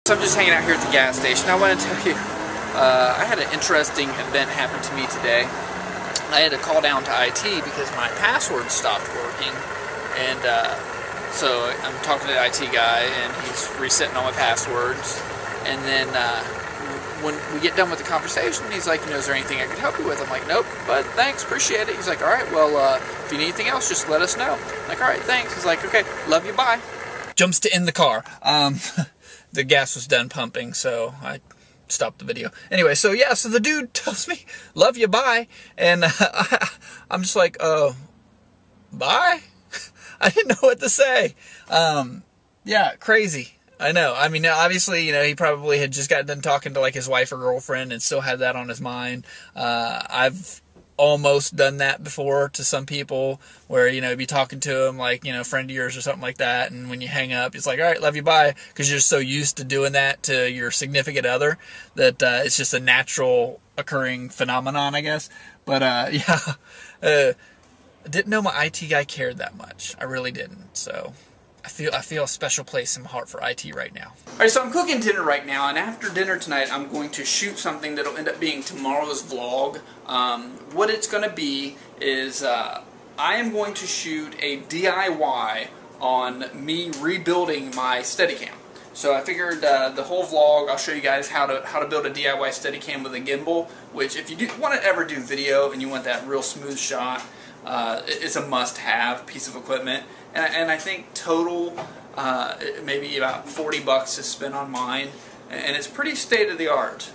So I'm just hanging out here at the gas station. I want to tell you, I had an interesting event happen to me today. I had to call down to IT because my password stopped working, and so I'm talking to the IT guy, and he's resetting all my passwords. And then when we get done with the conversation, he's like, you know, is there anything I could help you with? I'm like, nope, but thanks, appreciate it. He's like, all right, well, if you need anything else, just let us know. I'm like, all right, thanks. He's like, okay, love you, bye. Jumps to end the car. The gas was done pumping, so I stopped the video. Anyway, so yeah, so the dude tells me, love you, bye. And I'm just like, bye? I didn't know what to say. Yeah, crazy. I know. I mean, obviously, you know, he probably had just gotten done talking to like his wife or girlfriend and still had that on his mind. I've almost done that before to some people where, you know, be talking to them like, you know, friend of yours or something like that, and when you hang up, it's like, all right, love you, bye, because you're just so used to doing that to your significant other that it's just a natural occurring phenomenon, I guess. But yeah, I didn't know my IT guy cared that much. I really didn't. So I feel a special place in my heart for IT right now. Alright, so I'm cooking dinner right now, and after dinner tonight I'm going to shoot something that'll end up being tomorrow's vlog. What it's going to be is I am going to shoot a DIY on me rebuilding my Steadicam. So I figured the whole vlog I'll show you guys how to build a DIY Steadicam with a gimbal, which if you want to ever do video and you want that real smooth shot, it's a must-have piece of equipment. And I think total maybe about $40 to spend on mine, and it's pretty state-of-the-art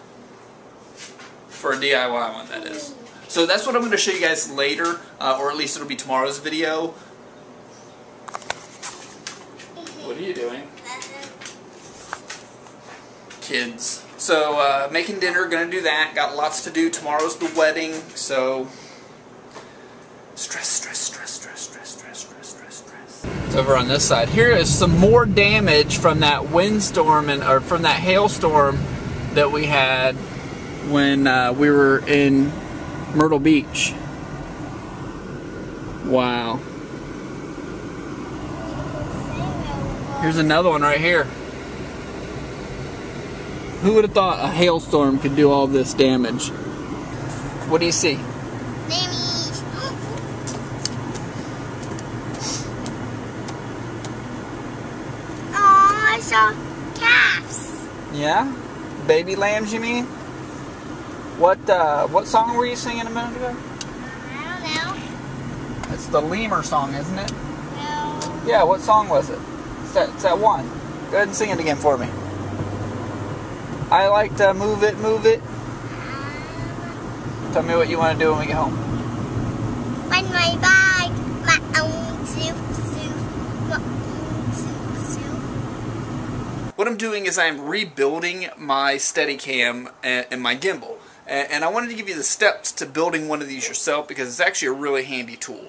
for a DIY one, that is. So that's what I'm going to show you guys later, or at least it'll be tomorrow's video. What are you doing? Kids. So making dinner, gonna do that. Got lots to do. Tomorrow's the wedding, so stress. It's over on this side. Here is some more damage from that windstorm or from that hailstorm that we had when we were in Myrtle Beach. Wow. Here's another one right here. Who would have thought a hailstorm could do all this damage? What do you see? I saw calves. Yeah? Baby lambs, you mean? What song were you singing a minute ago? I don't know. It's the lemur song, isn't it? No. Yeah, what song was it? It's that one. Go ahead and sing it again for me. I like to move it, move it. Tell me what you want to do when we get home. Find my bag, my own soup. What I'm doing is I'm rebuilding my Steadicam and my gimbal. And I wanted to give you the steps to building one of these yourself because it's actually a really handy tool.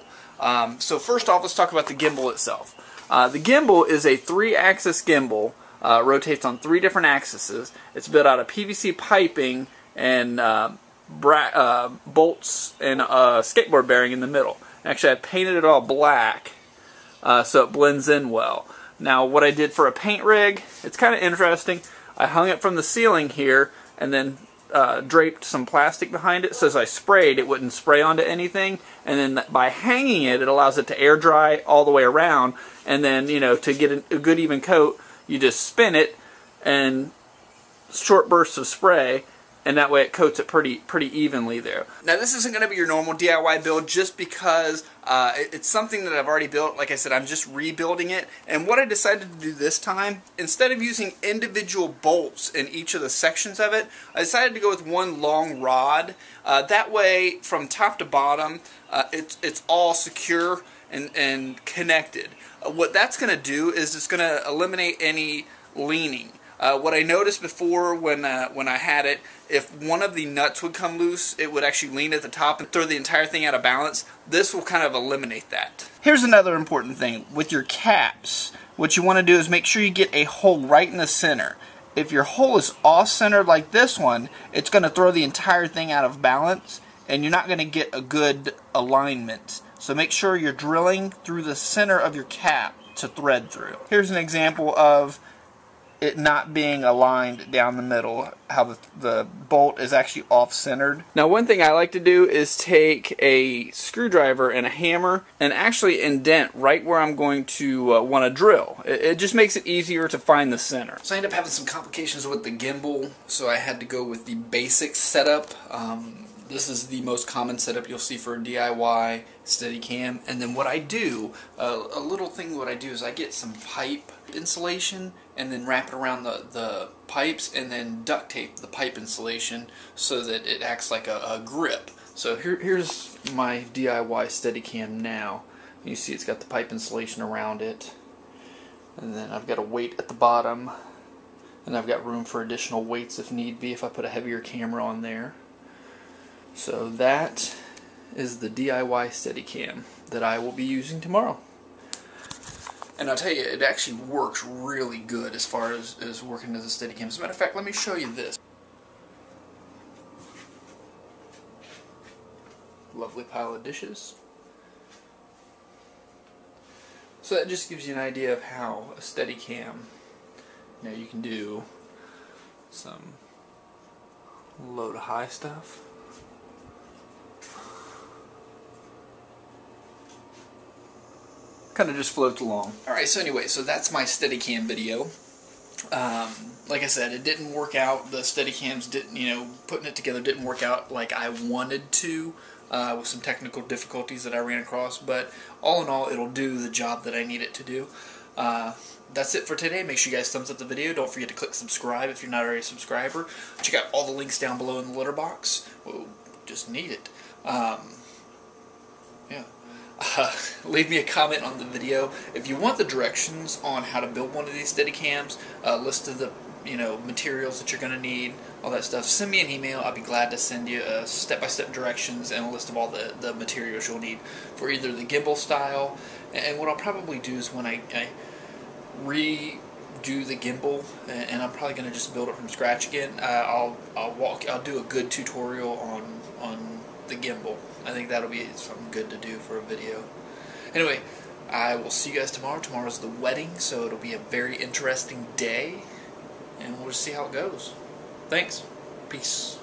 So first off, let's talk about the gimbal itself. The gimbal is a 3-axis gimbal. Rotates on 3 different axes. It's built out of PVC piping and bolts and a skateboard bearing in the middle. Actually, I painted it all black so it blends in well. Now, what I did for a paint rig, it's kind of interesting. I hung it from the ceiling here and then draped some plastic behind it so as I sprayed, it wouldn't spray onto anything. And then by hanging it, it allows it to air dry all the way around. And then, you know, to get a good even coat, you just spin it and short bursts of spray, and that way it coats it pretty evenly there. Now this isn't going to be your normal DIY build just because it's something that I've already built. Like I said, I'm just rebuilding it, and what I decided to do this time, instead of using individual bolts in each of the sections of it, I decided to go with one long rod. That way, from top to bottom, it's all secure and connected. What that's going to do is it's going to eliminate any leaning. What I noticed before when I had it, if one of the nuts would come loose, it would actually lean at the top and throw the entire thing out of balance. This will kind of eliminate that. Here's another important thing. With your caps, what you want to do is make sure you get a hole right in the center. If your hole is off-centered like this one, it's going to throw the entire thing out of balance, and you're not going to get a good alignment. So make sure you're drilling through the center of your cap to thread through. Here's an example of it not being aligned down the middle, how the bolt is actually off-centered. Now, one thing I like to do is take a screwdriver and a hammer and actually indent right where I'm going to want to drill. It just makes it easier to find the center. So I ended up having some complications with the gimbal, so I had to go with the basic setup. This is the most common setup you'll see for a DIY Steadicam. And then what I do, a little thing what I do is I get some pipe insulation and then wrap it around the pipes and then duct tape the pipe insulation so that it acts like a grip. So here's my DIY Steadicam now. You see it's got the pipe insulation around it. And then I've got a weight at the bottom. And I've got room for additional weights if need be if I put a heavier camera on there. So that is the DIY Steadicam that I will be using tomorrow. And I'll tell you, it actually works really good as far as working as a Steadicam. As a matter of fact, let me show you this. Lovely pile of dishes. So that just gives you an idea of how a Steadicam, you can do some low to high stuff. Kind of just floats along. Alright, so anyway, so that's my Steadicam video. Like I said, it didn't work out. The Steadicams didn't, putting it together didn't work out like I wanted to, with some technical difficulties that I ran across, but all in all, it'll do the job that I need it to do. That's it for today. Make sure you guys thumbs up the video. Don't forget to click subscribe if you're not already a subscriber. Check out all the links down below in the litter box. We'll just need it. Yeah. Leave me a comment on the video. If you want the directions on how to build one of these Steadicams, a list of the materials that you're going to need, all that stuff, send me an email. I'll be glad to send you step-by-step directions and a list of all the materials you'll need for either the gimbal style. And what I'll probably do is when I redo the gimbal, and I'm probably going to just build it from scratch again, I'll do a good tutorial on the gimbal. I think that'll be something good to do for a video. Anyway, I will see you guys tomorrow. Tomorrow's the wedding, so it'll be a very interesting day, and we'll just see how it goes. Thanks. Peace.